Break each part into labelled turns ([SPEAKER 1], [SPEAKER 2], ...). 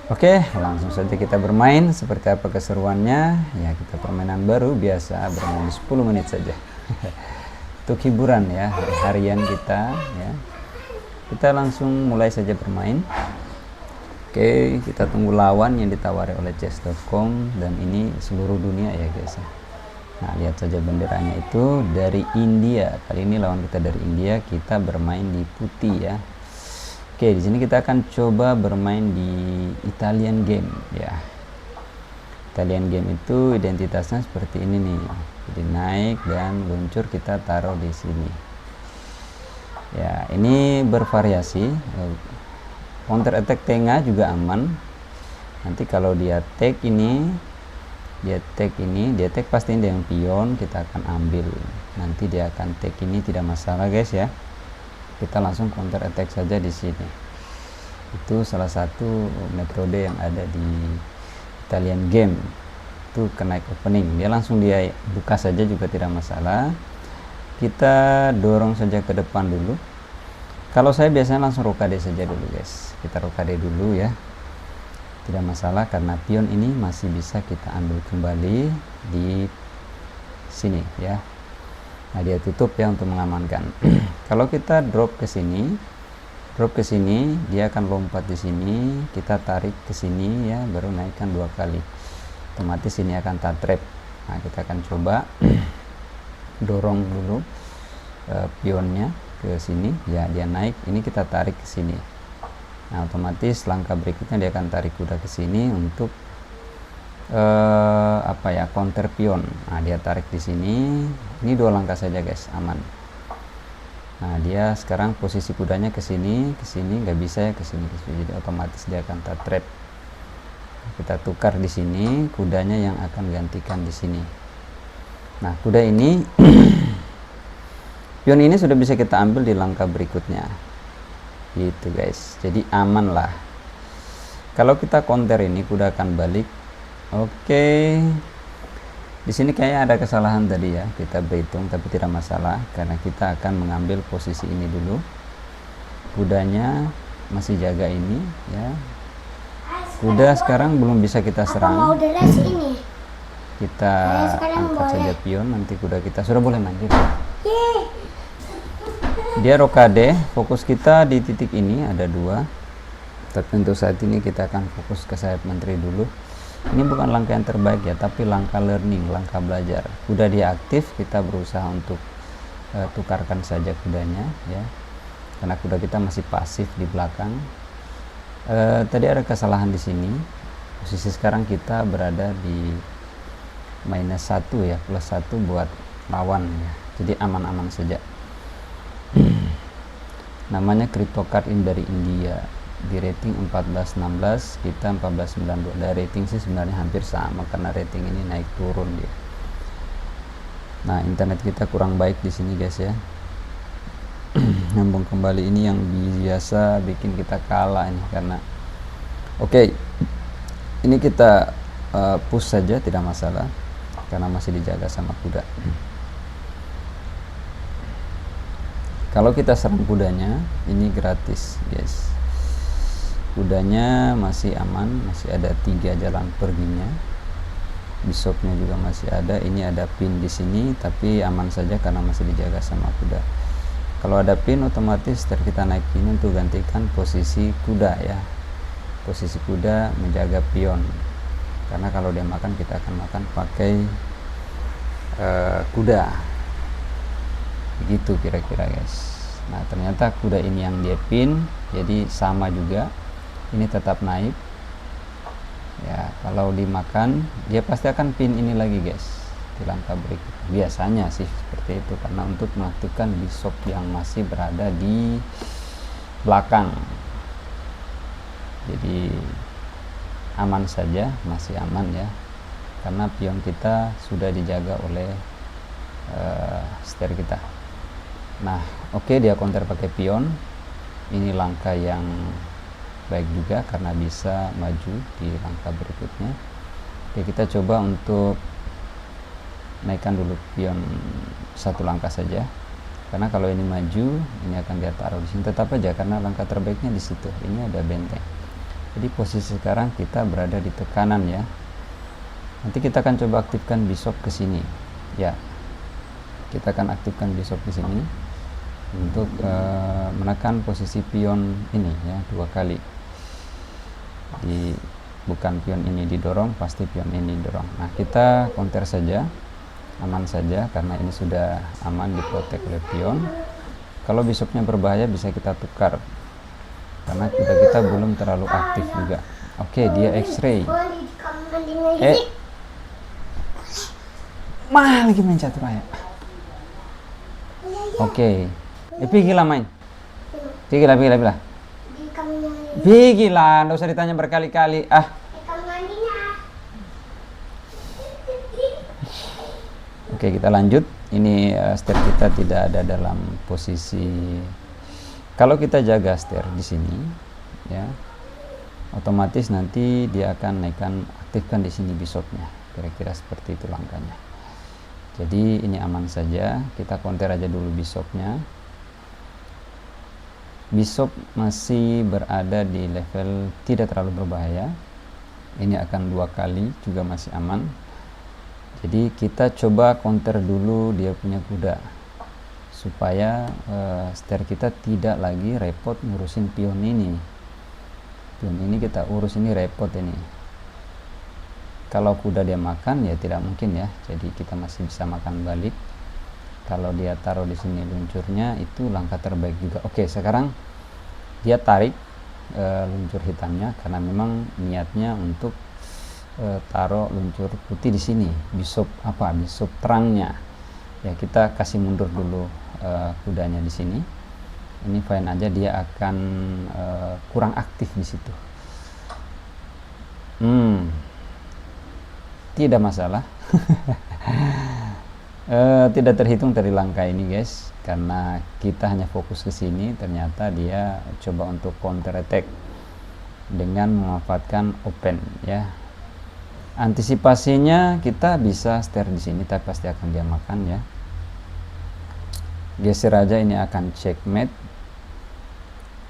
[SPEAKER 1] Oke, langsung saja kita bermain. Seperti apa keseruannya? Ya, kita permainan baru biasa bermain 10 menit saja. Untuk hiburan ya, harian kita ya. Kita langsung mulai saja bermain. Oke, kita tunggu lawan yang ditawari oleh chess.com, dan ini seluruh dunia ya guys ya. Nah, lihat saja benderanya itu dari India. Kali ini lawan kita dari India, kita bermain di putih ya. Oke, di sini kita akan coba bermain di Italian game ya. Italian game itu identitasnya seperti ini nih. Jadi naik dan luncur kita taruh di sini. Ya, ini bervariasi. Counter attack tengah juga aman. Nanti kalau dia take ini, dia take pasti dia yang pion, kita akan ambil. Nanti dia akan take ini, tidak masalah guys ya. Kita langsung counter attack saja di sini. Itu salah satu metode yang ada di Italian game. Itu kenaik opening, dia langsung dia buka saja juga tidak masalah. Kita dorong saja ke depan dulu. Kalau saya biasanya langsung rokade saja dulu guys. Kita rokade dulu ya. Tidak masalah karena pion ini masih bisa kita ambil kembali di sini ya. Nah, dia tutup ya untuk mengamankan. Kalau kita drop ke sini, dia akan lompat di sini, kita tarik ke sini ya, baru naikkan 2 kali. Otomatis ini akan trap. Nah, kita akan coba dorong dulu pionnya ke sini ya, dia naik, ini kita tarik ke sini. Nah, otomatis langkah berikutnya dia akan tarik kuda ke sini untuk counter pion. Nah, dia tarik di sini. Ini 2 langkah saja guys, aman. Nah, dia sekarang posisi kudanya ke sini nggak bisa ya, ke sini. Jadi otomatis dia akan trap. Kita tukar di sini, kudanya yang akan gantikan di sini. Nah, kuda ini pion ini sudah bisa kita ambil di langkah berikutnya. Gitu guys. Jadi aman lah. Kalau kita counter ini, kuda akan balik. Oke. Di sini kayaknya ada kesalahan tadi ya. Kita berhitung tapi tidak masalah karena kita akan mengambil posisi ini dulu. Kudanya masih jaga ini ya. Kuda sekarang belum bisa kita serang. Kita angkat saja pion, nanti kuda kita sudah boleh mandiri. Dia rokade, fokus kita di titik ini ada 2. Tapi untuk saat ini kita akan fokus ke sayap menteri dulu. Ini bukan langkah yang terbaik ya, tapi langkah learning, langkah belajar. Kuda dia aktif, kita berusaha untuk tukarkan saja kudanya ya, karena kuda kita masih pasif di belakang. Tadi ada kesalahan di sini. Posisi sekarang kita berada di -1 ya, +1 buat lawan ya. Jadi aman-aman saja. Namanya crypto card ini dari India, di rating 1416, kita 1492. Dari rating sih sebenarnya hampir sama karena rating ini naik turun dia. Nah, internet kita kurang baik di sini guys ya. Nyambung kembali ini yang biasa bikin kita kalah ini karena oke. Ini kita push saja tidak masalah karena masih dijaga sama kuda. Kalau kita serang kudanya ini gratis guys. Kudanya masih aman, masih ada 3 jalan perginya. Bishopnya juga masih ada. Ini ada pin di sini tapi aman saja karena masih dijaga sama kuda. Kalau ada pin otomatis kita naik ini untuk gantikan posisi kuda ya. Posisi kuda menjaga pion. Karena kalau dia makan, kita akan makan pakai kuda. Begitu kira-kira guys. Nah, ternyata kuda ini yang dia pin, jadi sama juga. Ini tetap naik. Ya, kalau dimakan dia pasti akan pin ini lagi guys di langkah berikutnya. Biasanya sih seperti itu karena untuk mengaktifkan bishop yang masih berada di belakang. Jadi aman saja, masih aman ya. Karena pion kita sudah dijaga oleh setir kita. Nah, oke, dia counter pakai pion. Ini langkah yang baik juga karena bisa maju di langkah berikutnya. Oke, kita coba untuk naikkan dulu pion 1 langkah saja. Karena kalau ini maju, ini akan dia taruh di sini. Tetap aja karena langkah terbaiknya di situ. Ini ada benteng. Jadi posisi sekarang kita berada di tekanan ya. Nanti kita akan coba aktifkan bishop ke sini. Ya. Kita akan aktifkan bishop ke sini untuk menekan posisi pion ini ya 2 kali. Bukan pion ini didorong, pasti pion ini didorong. Nah, kita counter saja, aman saja karena ini sudah aman diprotek oleh pion. Kalau bishopnya berbahaya bisa kita tukar karena kita belum terlalu aktif juga. Oke, dia X-ray. Mah lagi main catur ya. Oke. Pergi lah main. Pergi lah. Pergi lah, nggak usah ditanya berkali-kali. Oke, kita lanjut. Ini stair kita tidak ada dalam posisi. Kalau kita jaga stair di sini, ya, otomatis nanti dia akan aktifkan di sini bishopnya. Kira-kira seperti itu langkahnya. Jadi ini aman saja. Kita counter aja dulu bishopnya. Bishop masih berada di level tidak terlalu berbahaya. Ini akan 2 kali juga masih aman. Jadi kita coba counter dulu dia punya kuda supaya stair kita tidak lagi repot ngurusin pion ini. Pion ini kita urus, ini repot ini. Kalau kuda dia makan ya tidak mungkin ya. Jadi kita masih bisa makan balik. Kalau dia taruh di sini luncurnya itu langkah terbaik juga. Oke, sekarang dia tarik luncur hitamnya karena memang niatnya untuk taruh luncur putih di sini. Bishop terangnya. Ya, kita kasih mundur dulu kudanya di sini. Ini fine aja, dia akan kurang aktif di situ. Tidak masalah. Tidak terhitung dari langkah ini guys, karena kita hanya fokus ke sini. Ternyata dia coba untuk counter attack dengan memanfaatkan open ya. Antisipasinya kita bisa stair di sini, tapi pasti akan dia makan ya. Geser aja, ini akan checkmate.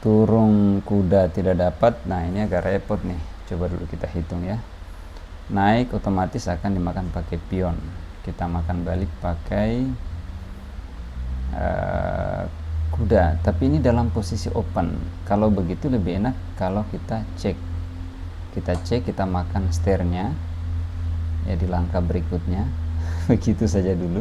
[SPEAKER 1] Turun kuda tidak dapat. Nah, ini agak repot nih. Coba dulu kita hitung ya. Naik otomatis akan dimakan pakai pion. Kita makan balik pakai kuda. Tapi ini dalam posisi open. Kalau begitu lebih enak kalau kita cek. Kita makan stairnya ya di langkah berikutnya. Begitu saja dulu.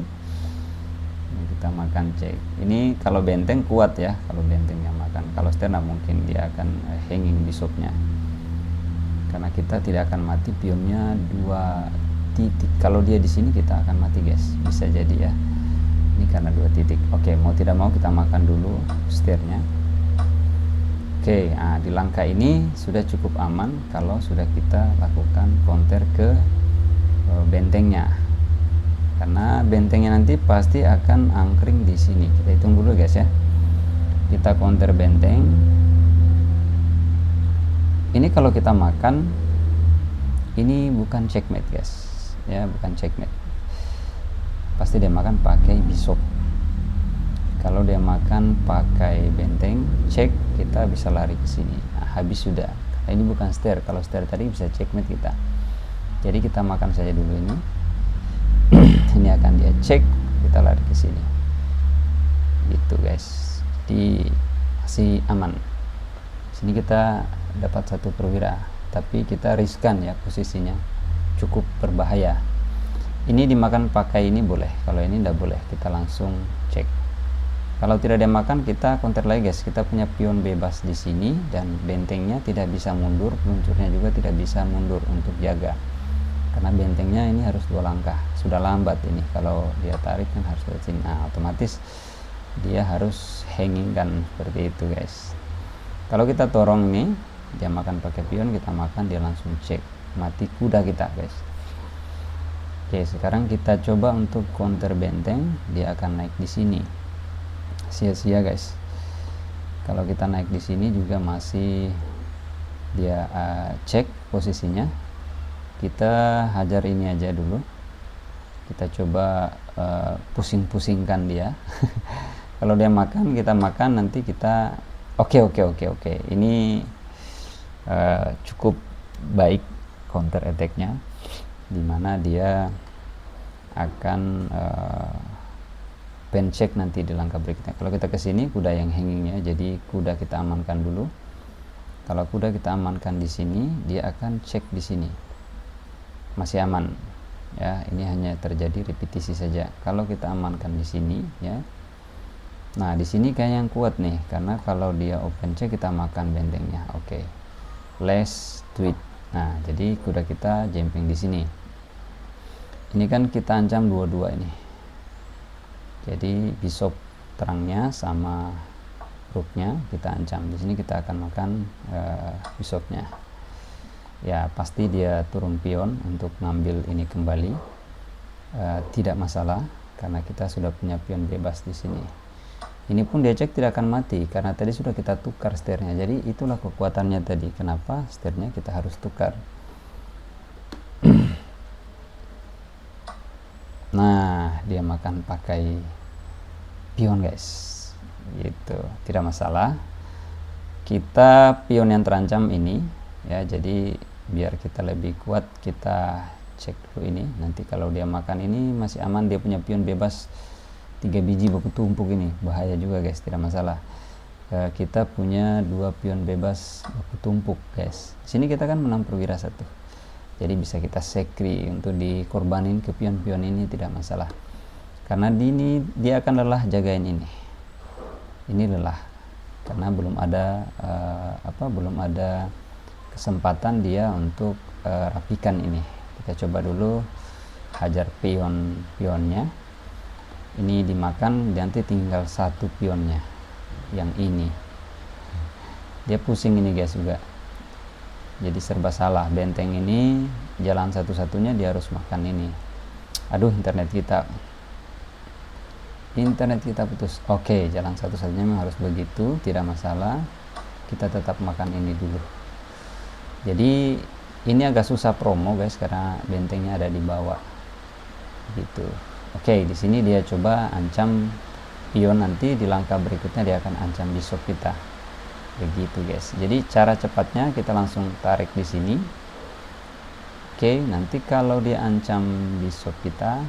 [SPEAKER 1] Kita makan cek. Ini kalau benteng kuat ya, kalau bentengnya makan. Kalau stair mungkin dia akan hanging bishopnya. Karena kita tidak akan mati pionnya 2 titik. Kalau dia di sini kita akan mati guys, bisa jadi ya. Ini karena 2 titik. Oke, mau tidak mau kita makan dulu stairnya. Oke, nah di langkah ini sudah cukup aman kalau sudah kita lakukan counter ke bentengnya. Karena bentengnya nanti pasti akan angkring di sini. Kita hitung dulu guys ya. Kita counter benteng. Ini kalau kita makan, ini bukan checkmate guys. Ya, bukan checkmate. Pasti dia makan pakai bishop. Kalau dia makan pakai benteng, cek, kita bisa lari ke sini. Nah, habis sudah. Nah, ini bukan stair. Kalau stair tadi bisa checkmate kita. Jadi kita makan saja dulu ini. Ini akan dia cek, kita lari ke sini. Gitu guys. Jadi masih aman. Sini kita dapat 1 perwira, tapi kita riskan ya posisinya. Cukup berbahaya. Ini dimakan pakai ini boleh. Kalau ini tidak boleh, kita langsung cek. Kalau tidak dimakan, kita counter lagi guys. Kita punya pion bebas di sini dan bentengnya tidak bisa mundur, peluncurnya juga tidak bisa mundur untuk jaga. Karena bentengnya ini harus 2 langkah. Sudah lambat ini. Kalau dia tarik kan harus ke sini. Nah, otomatis dia harus hanging kan seperti itu guys. Kalau kita torong nih, dia makan pakai pion, kita makan, dia langsung cek. Mati kuda kita guys. Oke, sekarang kita coba untuk counter benteng. Dia akan naik di sini. Sia-sia guys. Kalau kita naik di sini juga masih dia cek posisinya. Kita hajar ini aja dulu. Kita coba pusing-pusingkan dia. Kalau dia makan, kita makan, nanti kita oke. Ini cukup baik counter attack-nya, dimana dia akan pen check nanti di langkah berikutnya. Kalau kita ke sini kuda yang hangingnya, jadi kuda kita amankan dulu. Kalau kuda kita amankan di sini, dia akan cek di sini, masih aman ya. Ini hanya terjadi repetisi saja. Kalau kita amankan di sini ya, nah di sini kayak yang kuat nih, karena kalau dia open check kita makan bentengnya. Oke, less tweet. Nah jadi kuda kita jumping di sini. Ini kan kita ancam dua-dua ini, jadi bishop terangnya sama rooknya kita ancam. Di sini kita akan makan bishopnya ya. Pasti dia turun pion untuk ngambil ini kembali, tidak masalah karena kita sudah punya pion bebas di sini. Ini pun dia cek tidak akan mati karena tadi sudah kita tukar sternya. Jadi itulah kekuatannya tadi, kenapa sternya kita harus tukar. Nah dia makan pakai pion guys, gitu, tidak masalah. Kita pion yang terancam ini ya, jadi biar kita lebih kuat kita cek dulu ini. Nanti kalau dia makan ini masih aman, dia punya pion bebas 3 biji baku tumpuk, ini bahaya juga guys, tidak masalah. Kita punya 2 pion bebas baku tumpuk guys. Sini kita kan menang perwira 1, jadi bisa kita sekri untuk dikorbanin ke pion-pion ini, tidak masalah. Karena dia akan lelah jagain ini lelah karena belum ada kesempatan dia untuk rapikan ini. Kita coba dulu hajar pionnya, ini dimakan, nanti tinggal 1 pionnya yang ini. Dia pusing ini guys juga, jadi serba salah. Benteng ini jalan satu-satunya, dia harus makan ini. Aduh, internet kita putus. Oke, jalan satu-satunya memang harus begitu, tidak masalah. Kita tetap makan ini dulu. Jadi ini agak susah promo guys karena bentengnya ada di bawah gitu. Oke, di sini dia coba ancam pion, nanti di langkah berikutnya dia akan ancam bishop kita. Begitu guys. Jadi cara cepatnya kita langsung tarik di sini. Oke, nanti kalau dia ancam bishop kita,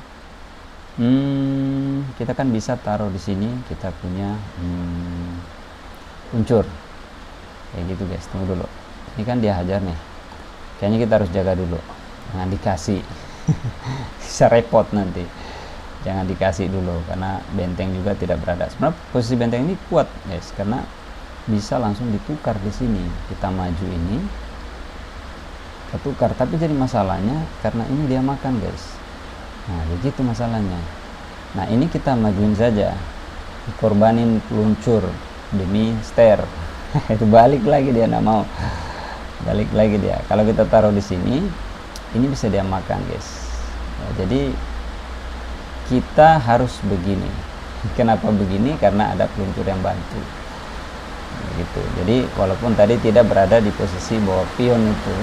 [SPEAKER 1] kita kan bisa taruh di sini, kita punya uncur kayak gitu guys. Tunggu dulu, ini kan dia hajar nih, kayaknya kita harus jaga dulu, jangan dikasih. Bisa repot nanti, jangan dikasih dulu karena benteng juga tidak berada. Sebenarnya posisi benteng ini kuat guys karena bisa langsung ditukar di sini. Kita maju ini, ketukar, tapi jadi masalahnya karena ini dia makan guys. Nah begitu masalahnya. Nah ini kita majuin saja, dikorbanin peluncur demi ster. Itu balik lagi dia, nggak mau, balik lagi dia. Kalau kita taruh di sini, ini bisa dia makan guys. Ya, jadi kita harus begini. Kenapa begini? Karena ada peluncur yang bantu gitu. Jadi walaupun tadi tidak berada di posisi bawah pion itu,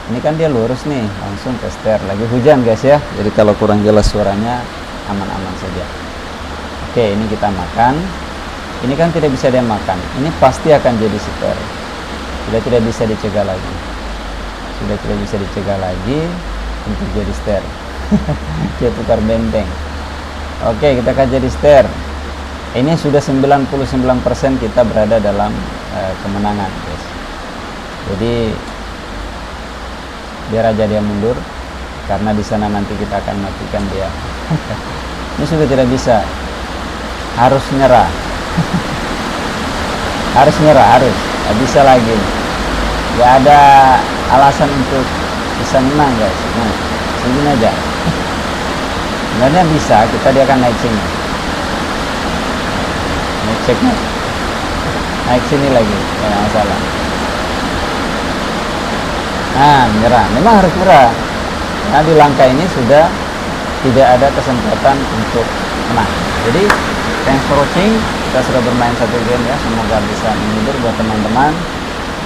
[SPEAKER 1] ini kan dia lurus nih langsung ke ster. Lagi hujan guys ya, jadi kalau kurang jelas suaranya aman-aman saja. Oke, ini kita makan. Ini kan tidak bisa dia makan, ini pasti akan jadi ster. Sudah tidak bisa dicegah lagi, sudah tidak bisa dicegah lagi untuk jadi ster. Dia tukar benteng. Oke, kita akan jadi ster. Ini sudah 99% kita berada dalam kemenangan guys. Jadi biar aja dia mundur karena di sana nanti kita akan matikan dia. Ini sudah tidak bisa, harus nyerah. Harus nyerah, harus, tidak bisa lagi. Gak ada alasan untuk bisa menang guys. Nah, segini aja. Sebenarnya bisa, kita dia akan naik sini. Ceknya naik sini lagi, tidak masalah. Nah, menyerah, memang harus menyerah. Nah, di langkah ini sudah tidak ada kesempatan untuk menang. Jadi thanks for watching, kita sudah bermain 1 game ya, semoga bisa menghibur buat teman-teman.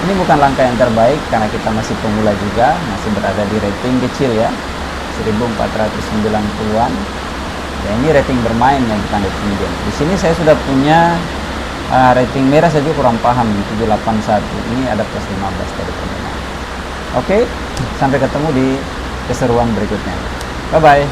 [SPEAKER 1] Ini bukan langkah yang terbaik karena kita masih pemula juga, masih berada di rating kecil ya, 1490-an. Ya, ini rating bermain yang bukan rating game. Di sini saya sudah punya Rating merah saja kurang paham, 781. Ini ada plus 15 tadi teman-teman. Oke, sampai ketemu di keseruan berikutnya. Bye bye.